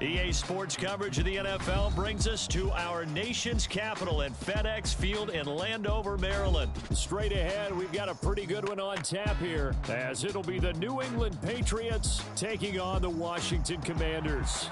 EA Sports coverage of the NFL brings us to our nation's capital at FedEx Field in Landover, Maryland. Straight ahead, we've got a pretty good one on tap here, as it'll be the New England Patriots taking on the Washington Commanders.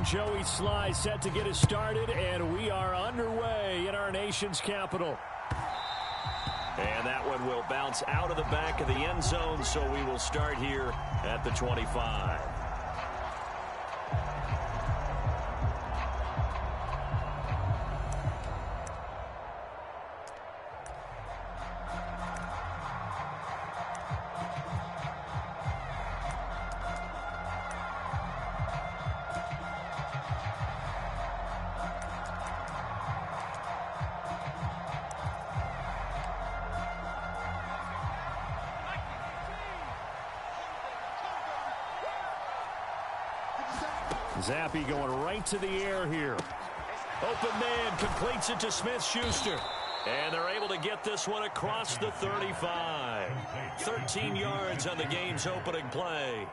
Joey Sly set to get us started, and we are underway in our nation's capital. And that one will bounce out of the back of the end zone, so we will start here at the 25. Zappe going right to the air here. Open man completes it to Smith-Schuster. And they're able to get this one across the 35. 13 yards on the game's opening play.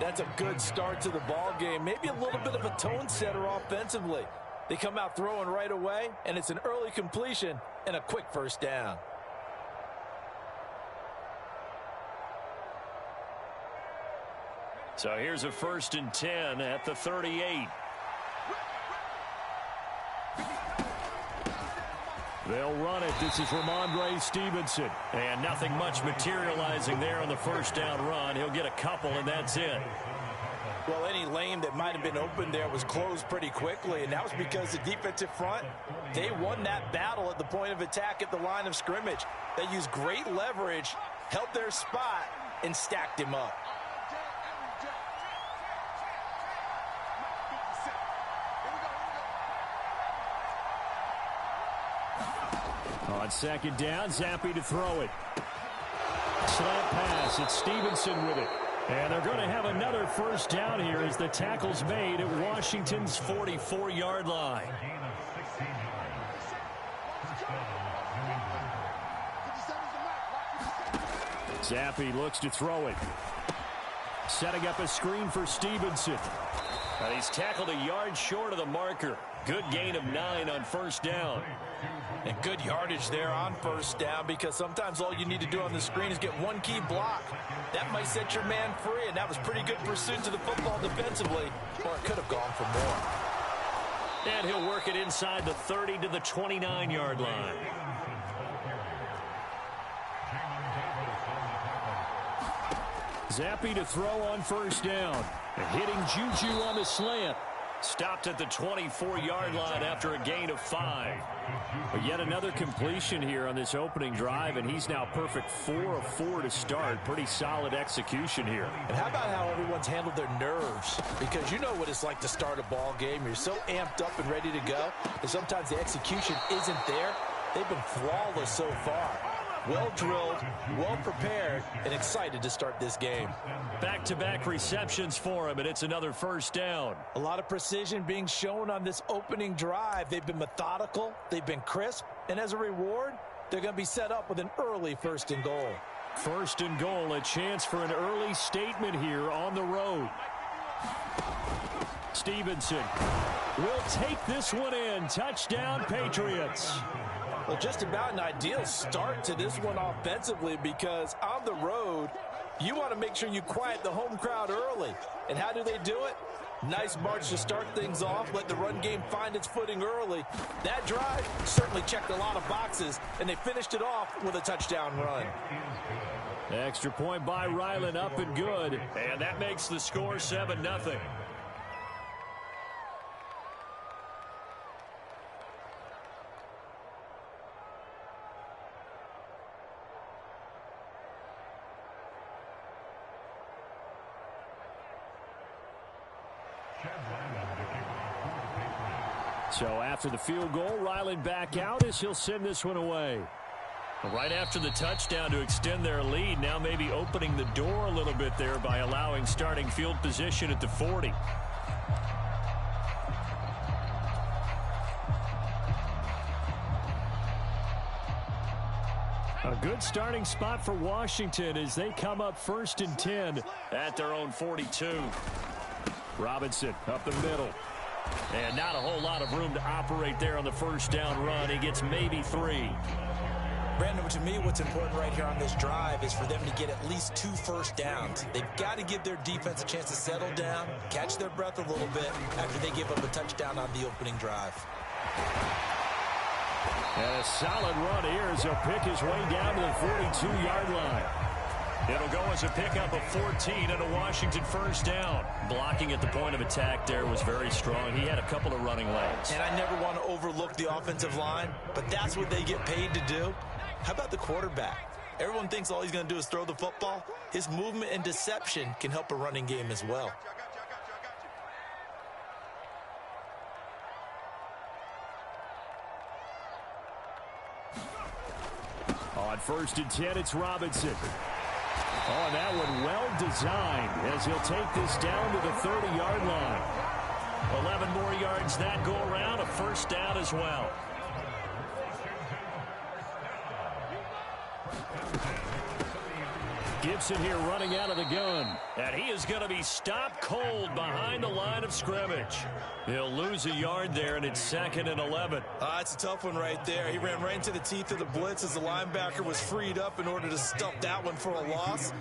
That's a good start to the ball game. Maybe a little bit of a tone setter offensively. They come out throwing right away, and it's an early completion and a quick first down. So here's a 1st and 10 at the 38. They'll run it. This is Ramondre Stevenson. And nothing much materializing there on the first down run. He'll get a couple, and that's it. Well, any lane that might have been open there was closed pretty quickly, and that was because the defensive front, they won that battle at the point of attack at the line of scrimmage. They used great leverage, held their spot, and stacked him up. On second down, Zappe to throw it. Slant pass, it's Stevenson with it. And they're going to have another first down here as the tackle's made at Washington's 44-yard line. Zappe looks to throw it. Setting up a screen for Stevenson. And he's tackled a yard short of the marker. Good gain of 9 on first down. And good yardage there on first down, because sometimes all you need to do on the screen is get one key block. That might set your man free, and that was pretty good pursuit to the football defensively, or it could have gone for more. And he'll work it inside the 30 to the 29-yard line. Zappe to throw on first down. And hitting Juju on the slant. Stopped at the 24-yard line after a gain of 5. But yet another completion here on this opening drive, and he's now perfect 4 of 4 to start. Pretty solid execution here. And how about how everyone's handled their nerves? Because you know what it's like to start a ball game. You're so amped up and ready to go, and sometimes the execution isn't there. They've been flawless so far. Well drilled, well prepared, and excited to start this game. Back-to-back receptions for him, and it's another first down. A lot of precision being shown on this opening drive. They've been methodical, they've been crisp, and as a reward, they're going to be set up with an early 1st and goal. 1st and goal, a chance for an early statement here on the road. Stevenson will take this one in. Touchdown, Patriots. Well, just about an ideal start to this one offensively, because on the road, you want to make sure you quiet the home crowd early. And how do they do it? Nice march to start things off. Let the run game find its footing early. That drive certainly checked a lot of boxes, and they finished it off with a touchdown run. Extra point by Ryland, up and good. And that makes the score 7-0. So after the field goal, Ryland back out as he'll send this one away. Right after the touchdown to extend their lead, now maybe opening the door a little bit there by allowing starting field position at the 40. A good starting spot for Washington as they come up 1st and 10 at their own 42. Robinson up the middle. And not a whole lot of room to operate there on the 1st down run. He gets maybe 3. Brandon, to me, what's important right here on this drive is for them to get at least 2 first downs. They've got to give their defense a chance to settle down, catch their breath a little bit after they give up a touchdown on the opening drive. And a solid run here as he'll pick his way down to the 42-yard line. It'll go as a pickup of 14 and a Washington 1st down. Blocking at the point of attack there was very strong. He had a couple of running lanes. And I never want to overlook the offensive line, but that's what they get paid to do. How about the quarterback? Everyone thinks all he's going to do is throw the football. His movement and deception can help a running game as well. On 1st and 10, it's Robinson. Oh, that one well designed as he'll take this down to the 30-yard line. 11 more yards that go around, a 1st down as well. Gibson here running out of the gun. And he is going to be stopped cold behind the line of scrimmage. He'll lose a yard there, and it's 2nd and 11. It's a tough one right there. He ran right into the teeth of the blitz as the linebacker was freed up in order to stuff that one for a loss.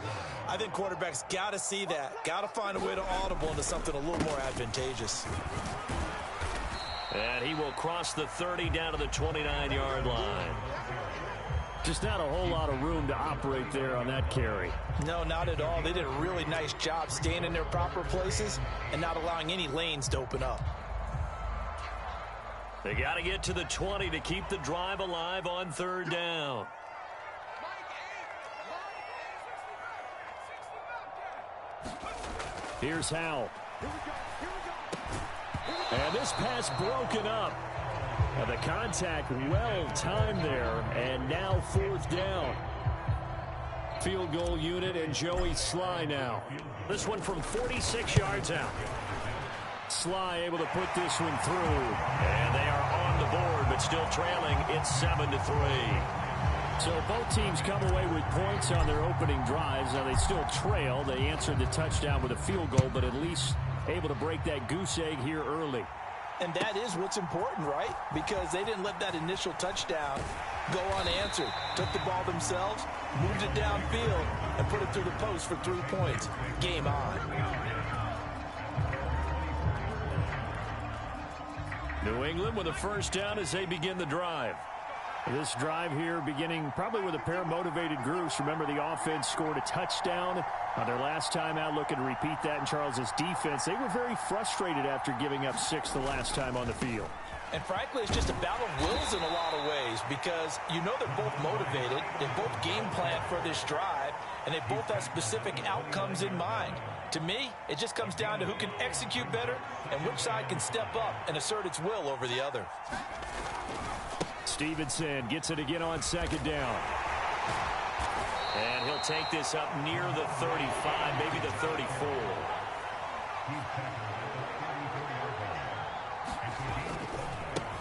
I think quarterbacks got to see that. Got to find a way to audible into something a little more advantageous. And he will cross the 30 down to the 29-yard line. Just not a whole lot of room to operate there on that carry. No, not at all. They did a really nice job staying in their proper places and not allowing any lanes to open up. They got to get to the 20 to keep the drive alive on 3rd down. Here's Howell. And this pass broken up. And the contact well timed there, and now 4th down. Field goal unit and Joey Sly now. This one from 46 yards out. Sly able to put this one through. And they are on the board, but still trailing. It's 7-3. So both teams come away with points on their opening drives. Now they still trail. They answered the touchdown with a field goal, but at least able to break that goose egg here early. And that is what's important, right? Because they didn't let that initial touchdown go unanswered. Took the ball themselves, moved it downfield, and put it through the post for 3 points. Game on. New England with a 1st down as they begin the drive. This drive here beginning probably with a pair of motivated groups. Remember, the offense scored a touchdown on their last time out. Looking to repeat that in Charles's defense. They were very frustrated after giving up 6 the last time on the field. And frankly, it's just a battle of wills in a lot of ways, because you know they're both motivated. They both game plan for this drive, and they both have specific outcomes in mind. To me, it just comes down to who can execute better and which side can step up and assert its will over the other. Stevenson gets it again on 2nd down. And he'll take this up near the 35, maybe the 34.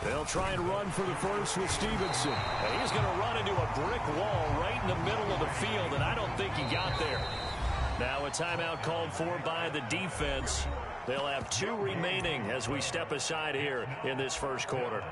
They'll They'll try and run for the first with Stevenson. And he's going to run into a brick wall right in the middle of the field, and I don't think he got there. Now a timeout called for by the defense. They'll have 2 remaining as we step aside here in this first quarter.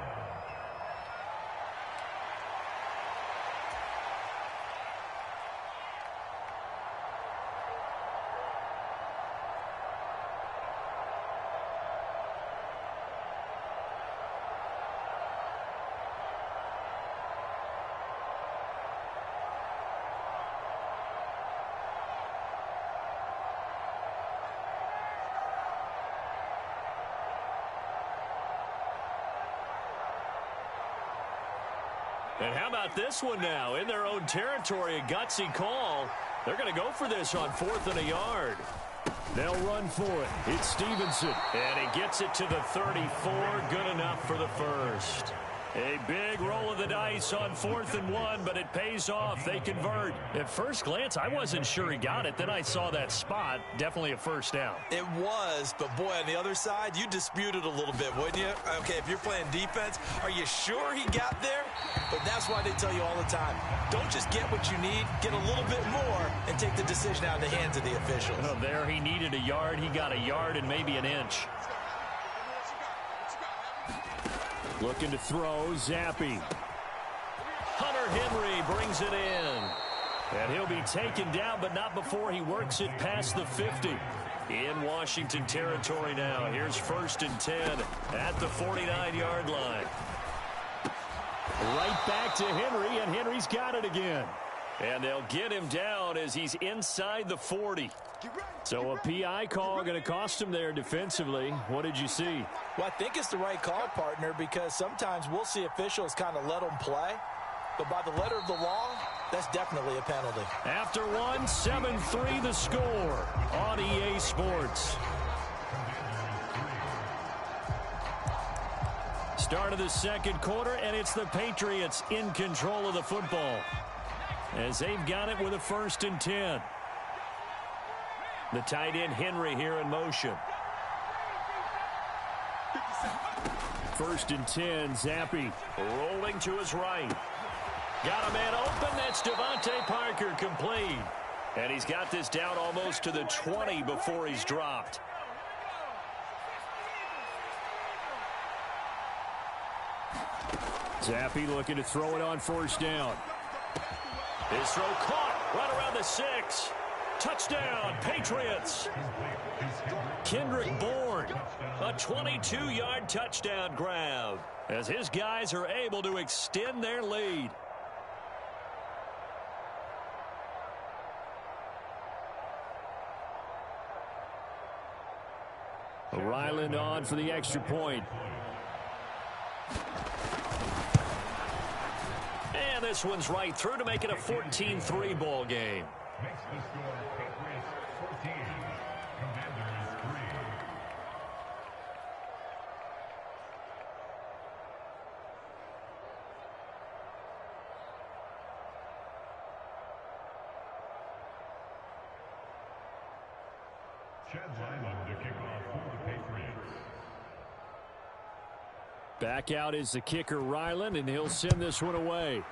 And how about this one now? In their own territory, a gutsy call. They're going to go for this on 4th and a yard. They'll run for it. It's Stevenson. And he gets it to the 34. Good enough for the first. A big roll of the dice on 4th and 1, but it pays off. They convert. At first glance, I wasn't sure he got it. Then I saw that spot. Definitely a first down. It was, but boy, on the other side, you disputed a little bit, wouldn't you? Okay, if you're playing defense, are you sure he got there? But that's why they tell you all the time, don't just get what you need, get a little bit more, and take the decision out of the hands of the officials. You know, there he needed a yard. He got a yard and maybe an inch. Looking to throw, Zappi. Hunter Henry brings it in. And he'll be taken down, but not before he works it past the 50. In Washington territory now. Here's 1st and 10 at the 49-yard line. Right back to Henry, and Henry's got it again. And they'll get him down as he's inside the 40. So a PI call going to cost him there defensively. What did you see? Well, I think it's the right call, partner, because sometimes we'll see officials kind of let them play. But by the letter of the law, that's definitely a penalty. After one, 7-3 the score on EA Sports. Start of the second quarter, and it's the Patriots in control of the football, as they've got it with a 1st and 10. The tight end Henry here in motion. 1st and 10, Zappi rolling to his right. Got a man open. That's Devontae Parker, complete. And he's got this down almost to the 20 before he's dropped. Zappi looking to throw it on 1st down. His throw caught right around the 6. Touchdown, Patriots. Kendrick Bourne, a 22-yard touchdown grab, as his guys are able to extend their lead. Ryland on for the extra point. And this one's right through to make it a 14-3 ball game. Makes the score Patriots 14, Commanders 3. Chad Ryland to kick off for the Patriots. Back out is the kicker Ryland, and he'll send this one away.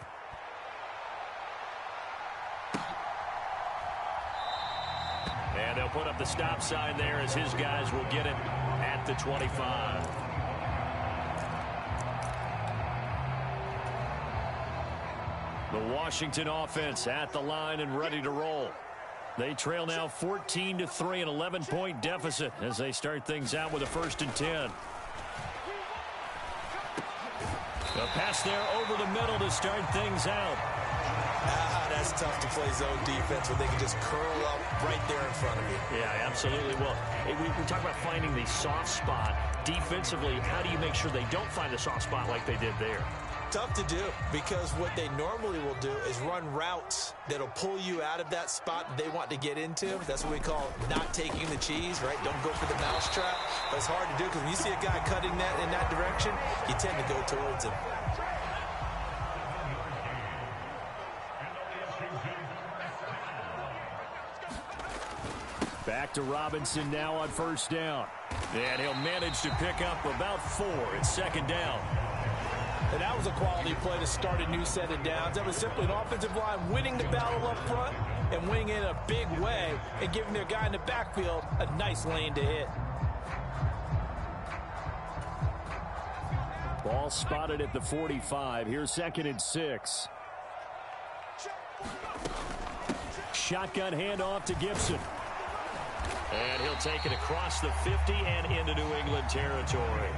And they'll put up the stop sign there as his guys will get it at the 25. The Washington offense at the line and ready to roll. They trail now 14-3, an 11-point deficit as they start things out with a 1st and 10. A pass there over the middle to start things out. That's tough to play zone defense when they can just curl up right there in front of you. Yeah, absolutely. Well, we talk about finding the soft spot. Defensively, how do you make sure they don't find a soft spot like they did there? Tough to do, because what they normally will do is run routes that'll pull you out of that spot that they want to get into. That's what we call not taking the cheese, right? Don't go for the mousetrap. But it's hard to do because when you see a guy cutting that in that direction, you tend to go towards him. Back to Robinson now on 1st down. And he'll manage to pick up about 4. It's 2nd down. And that was a quality play to start a new set of downs. That was simply an offensive line winning the battle up front and winning in a big way and giving their guy in the backfield a nice lane to hit. Ball spotted at the 45. Here's 2nd and 6. Shotgun handoff to Gibson. And he'll take it across the 50 and into New England territory.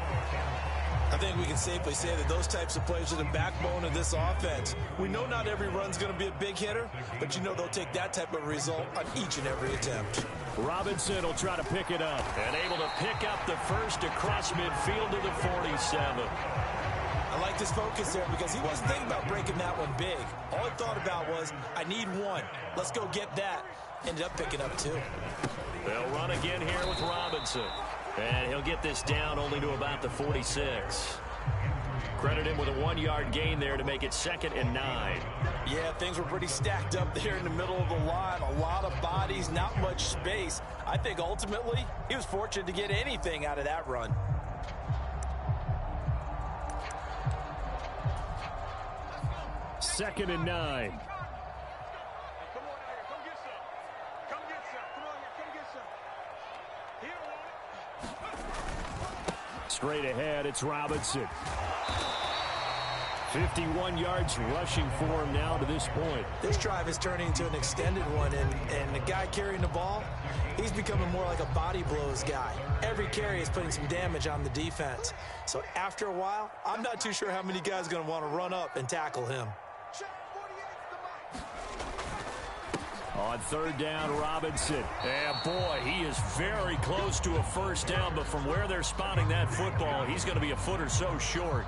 I think we can safely say that those types of plays are the backbone of this offense. We know not every run's going to be a big hitter, but you know they'll take that type of result on each and every attempt. Robinson will try to pick it up. And able to pick up the first across midfield to the 47. I like this focus there because he wasn't thinking about breaking that one big. All he thought about was, I need one. Let's go get that. Ended up picking up 2. They'll run again here with Robinson. And he'll get this down only to about the 46. Credit him with a 1-yard gain there to make it 2nd and 9. Yeah, things were pretty stacked up there in the middle of the line. A lot of bodies, not much space. I think ultimately he was fortunate to get anything out of that run. Second and 9. Straight ahead, it's Robinson. 51 yards rushing for him now to this point. This drive is turning into an extended one, and the guy carrying the ball, he's becoming more like a body blows guy. Every carry is putting some damage on the defense. So after a while, I'm not too sure how many guys are going to want to run up and tackle him. On 3rd down, Robinson. And boy, he is very close to a first down, but from where they're spotting that football, he's going to be a foot or so short.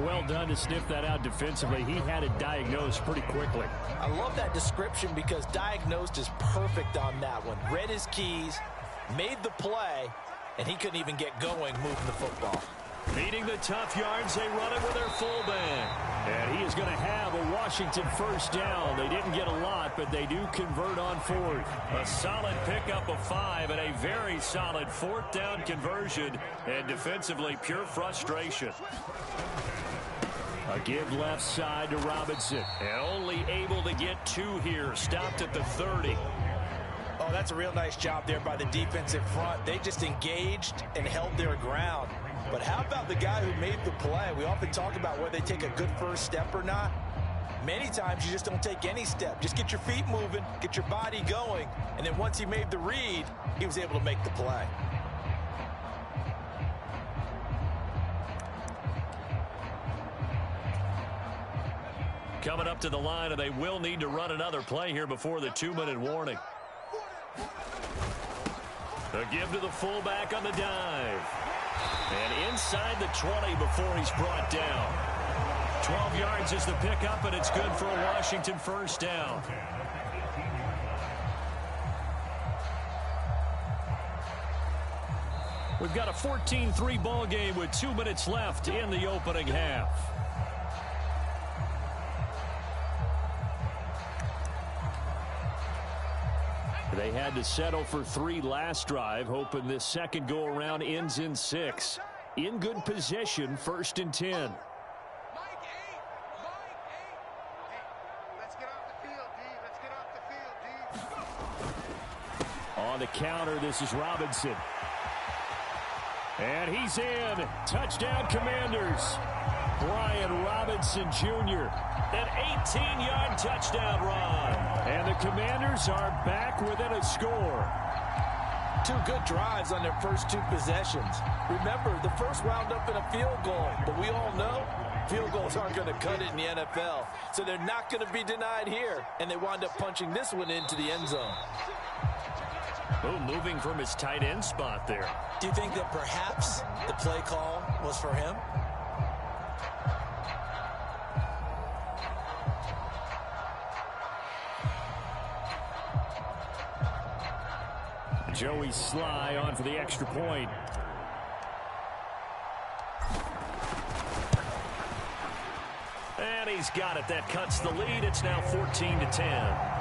Well done to sniff that out defensively. He had it diagnosed pretty quickly. I love that description because diagnosed is perfect on that one. Read his keys, made the play, and he couldn't even get going moving the football. Meeting the tough yards, they run it with their fullback. And he is going to have a Washington first down. They didn't get a lot, but they do convert on 4th. A solid pickup of 5 and a very solid 4th down conversion. And defensively, pure frustration. A give left side to Robinson. And only able to get 2 here. Stopped at the 30. Oh, that's a real nice job there by the defensive front. They just engaged and held their ground. But how about the guy who made the play? We often talk about whether they take a good first step or not. Many times you just don't take any step. Just get your feet moving, get your body going, and then once he made the read, he was able to make the play. Coming up to the line, and they will need to run another play here before the 2-minute warning. A give to the fullback on the dive. And inside the 20 before he's brought down. 12 yards is the pickup, and it's good for a Washington first down. We've got a 14-3 ball game with 2 minutes left in the opening half. They had to settle for 3 last drive, hoping this second go-around ends in 6. In good position, 1st and 10. On the counter, this is Robinson. And he's in. Touchdown, Commanders. Brian Robinson Jr. An 18-yard touchdown run. And the Commanders are back within a score. 2 good drives on their first 2 possessions. Remember, the first wound up in a field goal, but we all know field goals aren't going to cut it in the NFL. So they're not going to be denied here, and they wind up punching this one into the end zone. Oh, moving from his tight end spot there. Do you think that perhaps the play call was for him? Joey Sly on for the extra point. And he's got it. That cuts the lead. It's now 14-10.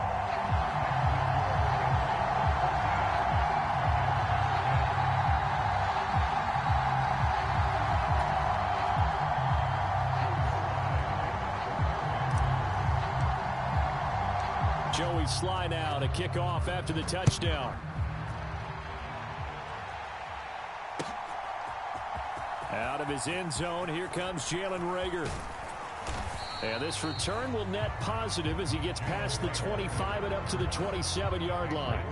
Sly now to kick off after the touchdown. Out of his end zone, here comes Jalen Reagor. And this return will net positive as he gets past the 25 and up to the 27-yard line.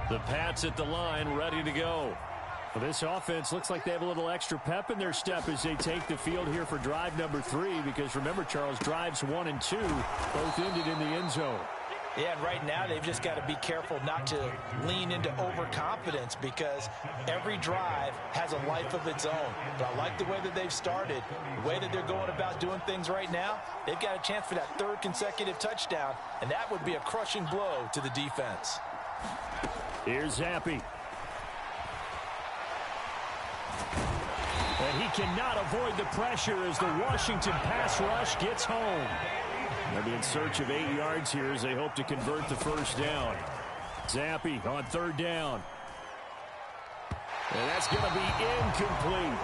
The Pats at the line, ready to go. Well, this offense looks like they have a little extra pep in their step as they take the field here for drive number 3, because remember, Charles, drives 1 and 2 both ended in the end zone. Yeah, and right now they've just got to be careful not to lean into overconfidence, because every drive has a life of its own. But I like the way that they've started, the way that they're going about doing things right now. They've got a chance for that 3rd consecutive touchdown, and that would be a crushing blow to the defense. Here's Zappe. And he cannot avoid the pressure as the Washington pass rush gets home. They'll be in search of 8 yards here as they hope to convert the first down. Zappe on 3rd down. And that's going to be incomplete.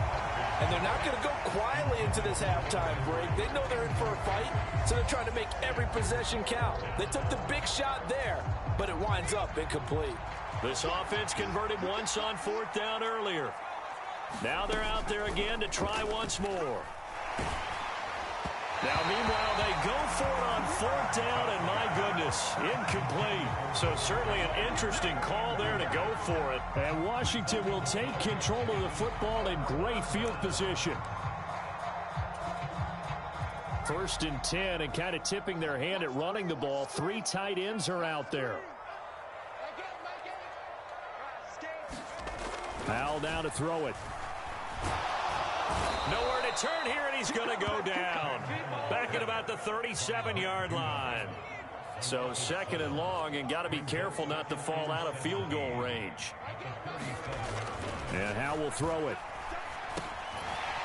And they're not going to go quietly into this halftime break. They know they're in for a fight, so they're trying to make every possession count. They took the big shot there, but it winds up incomplete. This offense converted once on 4th down earlier. Now they're out there again to try once more. Now, meanwhile, they go for it on 4th down, and my goodness, incomplete. So certainly an interesting call there to go for it. And Washington will take control of the football in great field position. 1st and 10, and kind of tipping their hand at running the ball. 3 tight ends are out there. Powell down to throw it. Nowhere to turn here, and he's going to go down. Back at about the 37-yard line. So 2nd and long, and got to be careful not to fall out of field goal range. And Howe will throw it.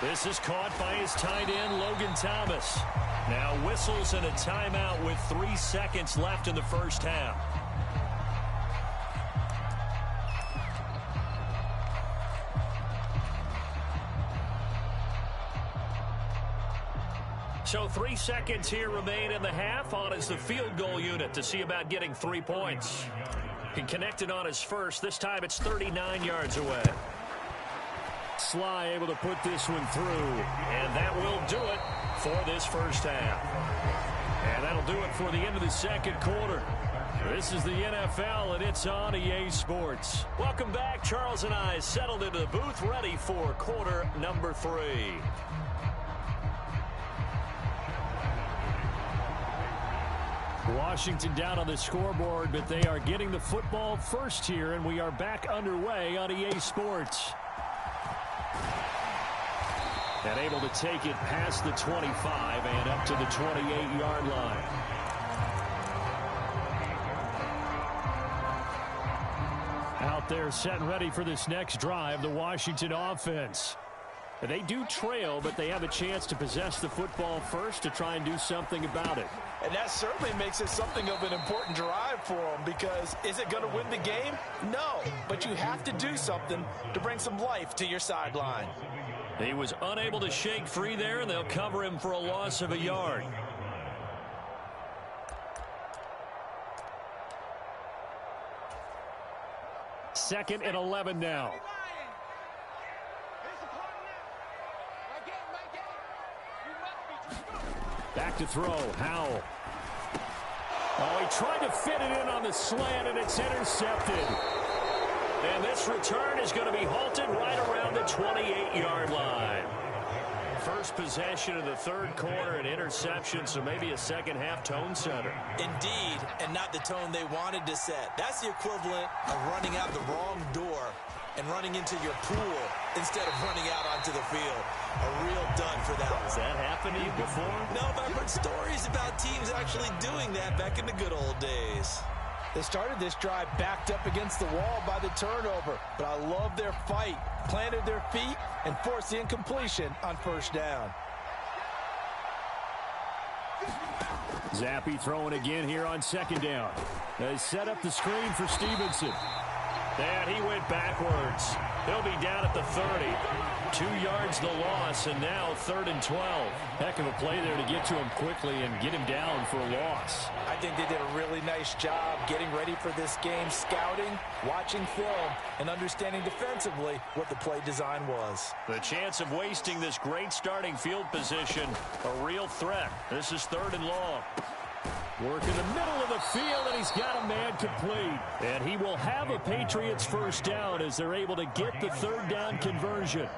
This is caught by his tight end, Logan Thomas. Now whistles and a timeout with 3 seconds left in the first half. So 3 seconds here remain in the half. On is the field goal unit to see about getting 3 points. He connected on his first. This time it's 39 yards away. Sly able to put this one through. And that will do it for this first half. And that'll do it for the end of the 2nd quarter. This is the NFL, and it's on EA Sports. Welcome back. Charles and I settled into the booth, ready for quarter number 3. Washington down on the scoreboard, but they are getting the football first here, and we are back underway on EA Sports. And able to take it past the 25 and up to the 28-yard line. Out there set and ready for this next drive, the Washington offense. They do trail, but they have a chance to possess the football first to try and do something about it. And that certainly makes it something of an important drive for them, because is it going to win the game? No, but you have to do something to bring some life to your sideline. He was unable to shake free there, and they'll cover him for a loss of a yard. Second and 11 now. Back to throw, Howell. Oh, he tried to fit it in on the slant, and it's intercepted. And this return is going to be halted right around the 28-yard line. First possession of the 3rd quarter, an interception, so maybe a second-half tone setter. Indeed, and not the tone they wanted to set. That's the equivalent of running out the wrong door and running into your pool instead of running out onto the field. A real dud for that one. Has that happened to you before? No, but I've heard stories about teams actually doing that back in the good old days. They started this drive backed up against the wall by the turnover, but I love their fight, planted their feet, and forced the incompletion on 1st down. Zappe throwing again here on 2nd down. They set up the screen for Stevenson. And he went backwards. He'll be down at the 30. 2 yards the loss, and now 3rd and 12. Heck of a play there to get to him quickly and get him down for a loss. I think they did a really nice job getting ready for this game, scouting, watching film, and understanding defensively what the play design was. The chance of wasting this great starting field position, a real threat. This is 3rd and long. Work in the middle of the field, and he's got a man complete. And he will have a Patriots first down as they're able to get the 3rd down conversion.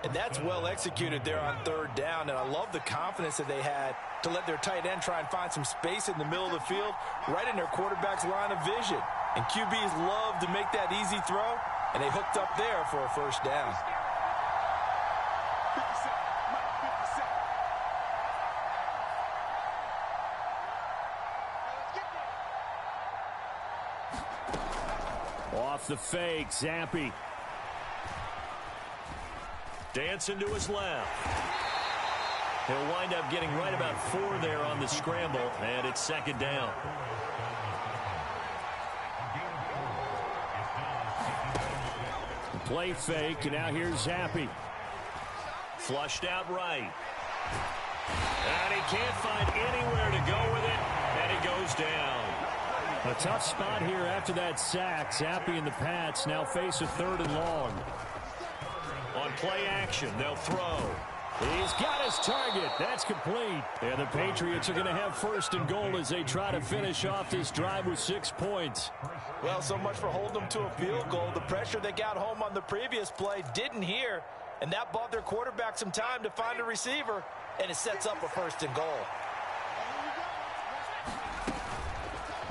And that's well executed there on 3rd down, and I love the confidence that they had to let their tight end try and find some space in the middle of the field, right in their quarterback's line of vision. And QBs love to make that easy throw, and they hooked up there for a first down. Off the fake, Zampi. Dancing to his left. He'll wind up getting right about 4 there on the scramble, and it's 2nd down. Play fake, and now here's Zampi. Flushed out right. And he can't find anywhere to go with it, and he goes down. A tough spot here after that sack. Zampi and the Pats now face a 3rd and long. On play action, they'll throw. He's got his target. That's complete. And the Patriots are going to have 1st and goal as they try to finish off this drive with 6 points. Well, so much for holding them to a field goal. The pressure they got home on the previous play didn't hear, and that bought their quarterback some time to find a receiver, and it sets up a 1st and goal.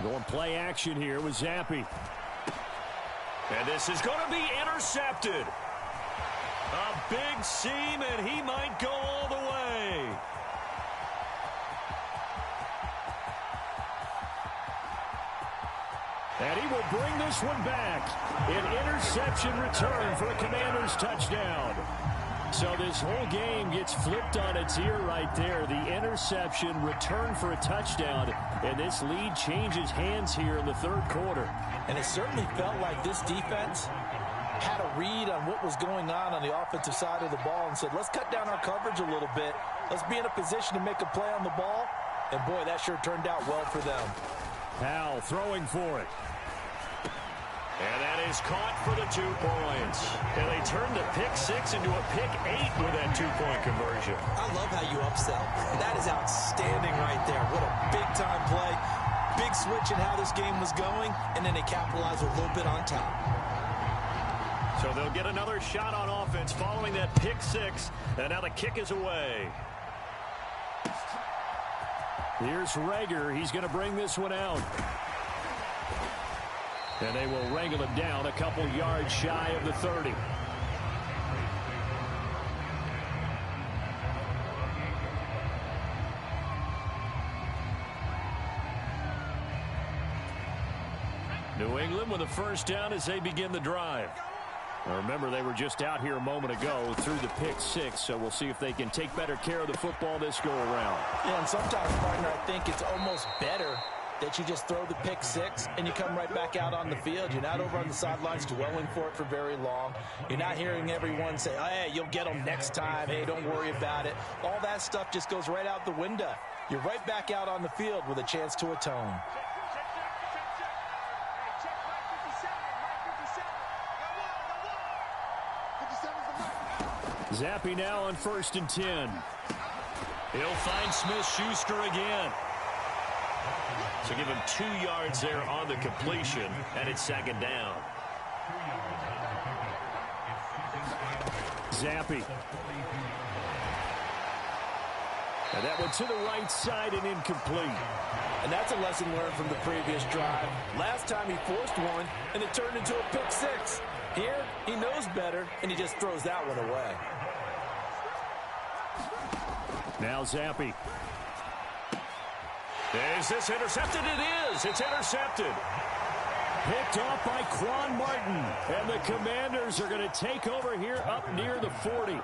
Going play action here with Zampi. And this is going to be intercepted. A big seam, and he might go all the way. And he will bring this one back. An interception return for a Commanders touchdown. So this whole game gets flipped on its ear right there. The interception, return for a touchdown. And this lead changes hands here in the 3rd quarter. And it certainly felt like this defense had a read on what was going on the offensive side of the ball and said, let's cut down our coverage a little bit. Let's be in a position to make a play on the ball. And, boy, that sure turned out well for them. Powell throwing for it. And that is caught for the 2 points. And they turned the pick 6 into a pick 8 with that 2-point conversion. I love how you upsell. That is outstanding right there. What a big-time play. Big switch in how this game was going, and then they capitalized a little bit on top. So they'll get another shot on offense following that pick 6. And now the kick is away. Here's Rager. He's going to bring this one out. And they will wrangle it down a couple yards shy of the 30. New England with a first down as they begin the drive. Now remember, they were just out here a moment ago through the pick 6, so we'll see if they can take better care of the football this go-around. Yeah, and sometimes, partner, I think it's almost better that you just throw the pick 6 and you come right back out on the field. You're not over on the sidelines dwelling for it for very long. You're not hearing everyone say, oh, hey, you'll get them next time. Hey, don't worry about it. All that stuff just goes right out the window. You're right back out on the field with a chance to atone. Zampi now on 1st and 10. He'll find Smith-Schuster again. So give him 2 yards there on the completion, and it's 2nd down. Zampi. And that one to the right side and incomplete. And that's a lesson learned from the previous drive. Last time he forced one, and it turned into a pick 6. Here, he knows better, and he just throws that one away. Now Zampi. Is this intercepted? It is. It's intercepted. Picked off by Quan Martin. And the Commanders are going to take over here up near the 40.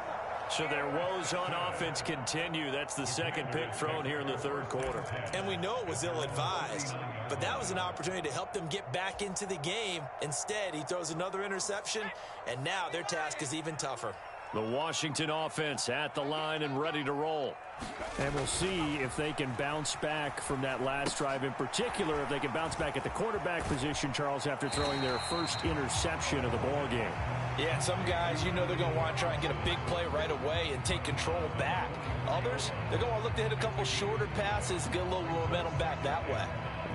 So their woes on offense continue. That's the second pick thrown here in the third quarter. And we know it was ill-advised, but that was an opportunity to help them get back into the game. Instead, he throws another interception, and now their task is even tougher. The Washington offense at the line and ready to roll. And we'll see if they can bounce back from that last drive, in particular if they can bounce back at the quarterback position, Charles, after throwing their first interception of the ball game. Yeah, some guys, you know they're going to want to try and get a big play right away and take control back. Others, they're going to look to hit a couple shorter passes, get a little momentum back that way.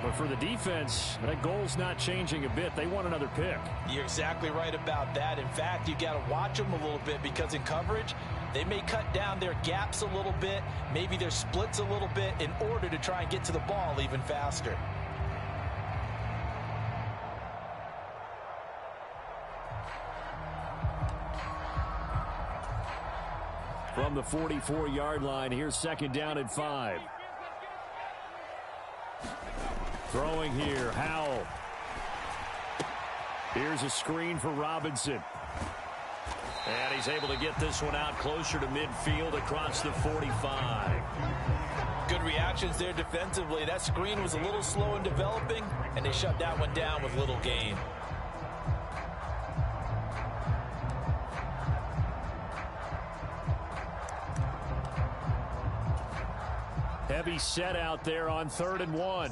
But for the defense, that goal's not changing a bit. They want another pick. You're exactly right about that. In fact, you got to watch them a little bit because in coverage, they may cut down their gaps a little bit, maybe their splits a little bit in order to try and get to the ball even faster. From the 44-yard line, here's second down and 5. Throwing here, Howell. Here's a screen for Robinson. And he's able to get this one out closer to midfield across the 45. Good reactions there defensively. That screen was a little slow in developing, and they shut that one down with little gain. Heavy set out there on 3rd and 1.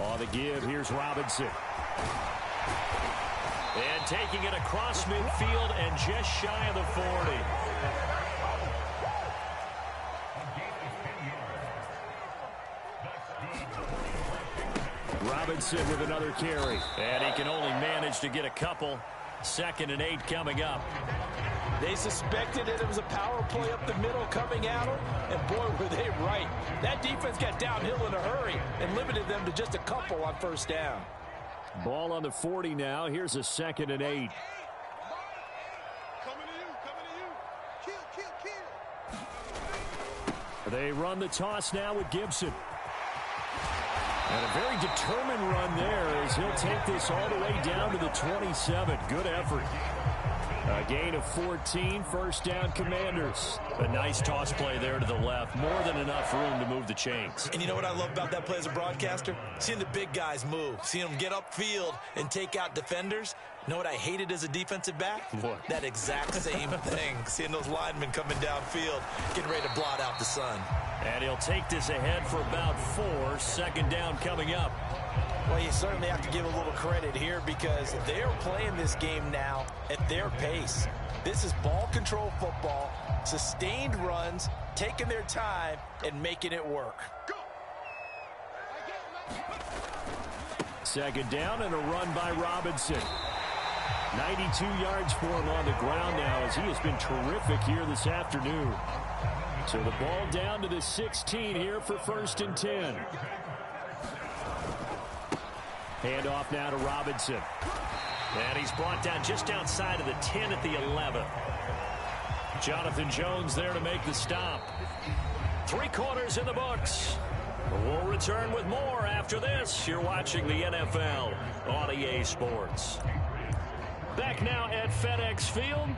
On the give, here's Robinson. And taking it across midfield and just shy of the 40. Robinson with another carry. And he can only manage to get a couple. 2nd and 8 coming up. They suspected that it was a power play up the middle coming at them, and boy, were they right. That defense got downhill in a hurry and limited them to just a couple on 1st down. Ball on the 40 now. Here's a 2nd and 8. They run the toss now with Gibson. And a very determined run there as he'll take this all the way down to the 27. Good effort. A gain of 14, 1st down Commanders. A nice toss play there to the left. More than enough room to move the chains. And you know what I love about that play as a broadcaster? Seeing the big guys move. Seeing them get upfield and take out defenders. You know what I hated as a defensive back? What? That exact same thing. Seeing those linemen coming downfield, getting ready to blot out the sun. And he'll take this ahead for about 4. 2nd down coming up. Well, you certainly have to give a little credit here because they're playing this game now at their pace. This is ball control football, sustained runs, taking their time, and making it work. 2nd down and a run by Robinson. 92 yards for him on the ground now as he has been terrific here this afternoon. So the ball down to the 16 here for 1st and 10. Handoff now to Robinson. And he's brought down just outside of the 10 at the 11. Jonathan Jones there to make the stop. 3 quarters in the books. We'll return with more after this. You're watching the NFL on EA Sports. Back now at FedEx Field.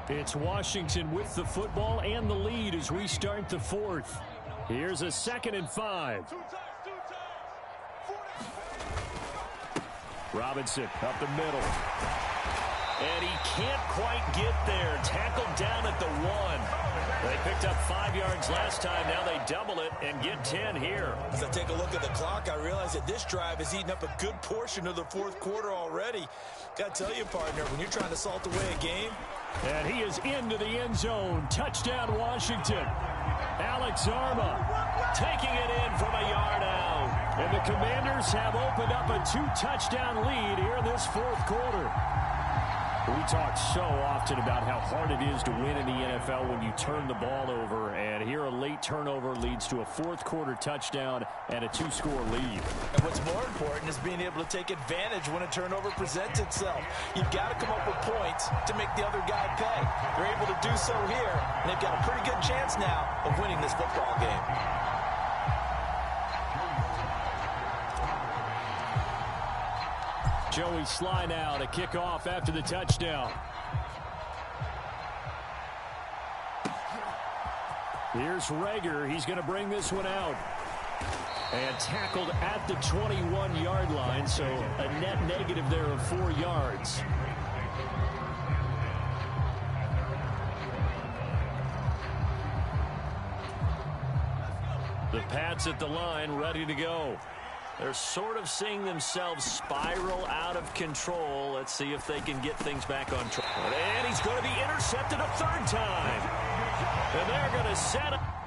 It's Washington with the football and the lead as we start the 4th. Here's a 2nd and 5. Robinson up the middle. And he can't quite get there. Tackled down at the 1. They picked up 5 yards last time. Now they double it and get 10 here. As I take a look at the clock, I realize that this drive has eaten up a good portion of the 4th quarter already. Got to tell you, partner, when you're trying to salt away a game. And he is into the end zone. Touchdown, Washington. Alex Arma taking it in from a yard out. And the Commanders have opened up a 2-touchdown lead here in this 4th quarter. We talk so often about how hard it is to win in the NFL when you turn the ball over. And here a late turnover leads to a 4th quarter touchdown and a 2-score lead. And what's more important is being able to take advantage when a turnover presents itself. You've got to come up with points to make the other guy pay. They're able to do so here, and they've got a pretty good chance now of winning this football game. Joey Sly now to kick off after the touchdown. Here's Rager. He's going to bring this one out. And tackled at the 21-yard line, so a net negative there of 4 yards. The Pats at the line, ready to go. They're sort of seeing themselves spiral out of control. Let's see if they can get things back on track. And he's going to be intercepted a third time. And they're going to set up.